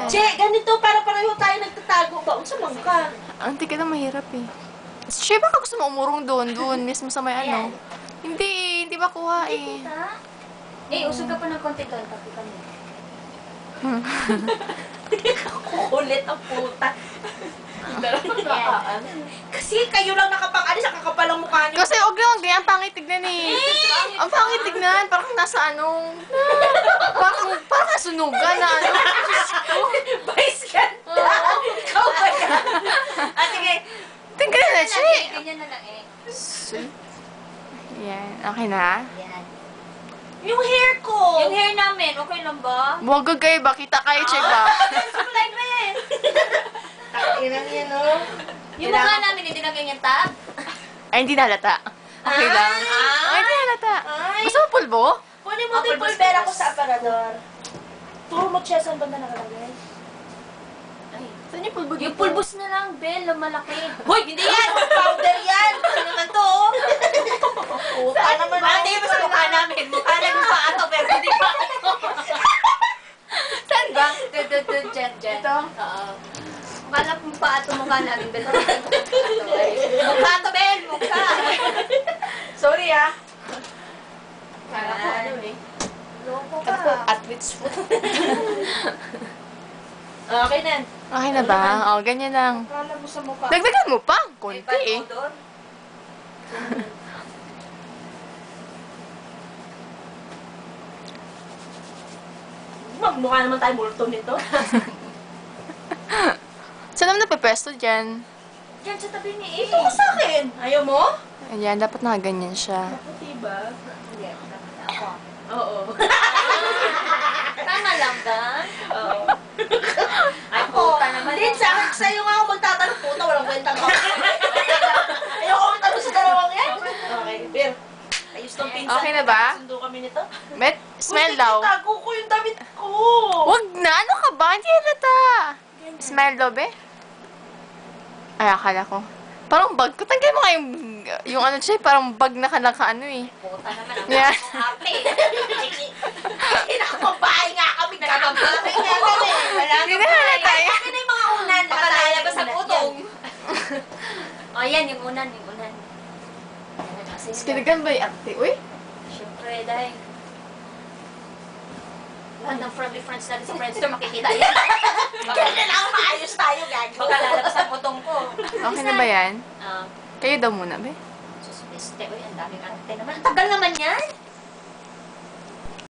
Che, ganito, para pareho tayo nagtatago ba? Unsa man ka? Ang tika na mahirap eh. Che, baka gusto mo umurong doon mismo sa may ano. Hindi makuha eh. Usog ka pa ng konti doon, tapi kami. Kukulit ang puta. Kasi kayo lang nakapang-alis, ang kakapal ang mukha niyo. Kasi huwag lang ganyan, pangit tignan eh. Ang pangit tignan, parang nasa anong... Parang nasunugan na ano. Vice ganda! Ikaw ba yan? Sige. Tingnan na, Che. Ganyan na lang eh. Yan, okay na? Yan. Yung hair ko! Yung hair namin, okay lang ba? Huwag kayo ba? Kita kayo, Che ba? Sukulay ba yan? Takinang yan, oh. Yung mukha namin, hindi na ganyan tab. Ay, hindi nalata. Okay lang. Ay, hindi nalata. Gusto mo pulbo? Kunin mo din pulbera ko sa aparador. Turo mo siya saan banda nakalagay. Saan yung pulbo Yung pulbos na lang, Bel, na malaki. Hoy, hindi yan! Powder yan! Ano naman to, oh? Puta naman. Hindi ba sa mukha namin? Mukha na yung paa to, pero hindi pa ito. Saan ba? Dyan. Ito? Oo. Kala kong paa ito mukha namin, Bel. Mukha to, Ben! Mukha! Sorry, ah. Kala ko ano eh. Loko ka. Athlete's foot. Okay na. Okay na ba? O, ganyan lang. Kala mo sa mukha. Dagdagan mo pa. Konti eh. Magmukha naman tayo multo nito. Saan naman napepesto dyan? Diyan sa tabi ni Ito ko sa akin. Ayaw mo? Ayan, dapat nakaganyan siya. Puti ba? Hindi, ako. Oo. Tama lang ba? Oo. Ay, puta naman. Din sa akin, sa'yo nga ako magtatanong. Puta, walang kwentang ako. Ayoko akong tanong sa dalawang yan. Okay, Beer. Ayos tong pinsan. Okay na ba? Sundo kami nito. Met, smell daw. Tago ko yung damit ko. Wag na! Ano ka ba? Hindi halata. Smell daw, be? Ay, akala ko. Parang bag ko. Tanggal mo nga yung ano siya, parang bag na ano eh. Puta naman ang Yeah. arte. Nakapagbahay nga kami. Nakapagbahay nga kami. Hindi na halata eh. Akin na yung mga unan. Nakalalabas sa putong. O, yan, yung unan. Skinagan ba yung arte? Uy? Siyempre, dahil. Lahat ng friendly friends natin sa Friendster, makikita yan. Ganyan lang, maayos tayo, gago. Baka lalabas ang putong ko. Okay na ba yan? Kayo daw muna, be? Sus, beste. Uy, ang daming arte naman. Ang tagal naman yan.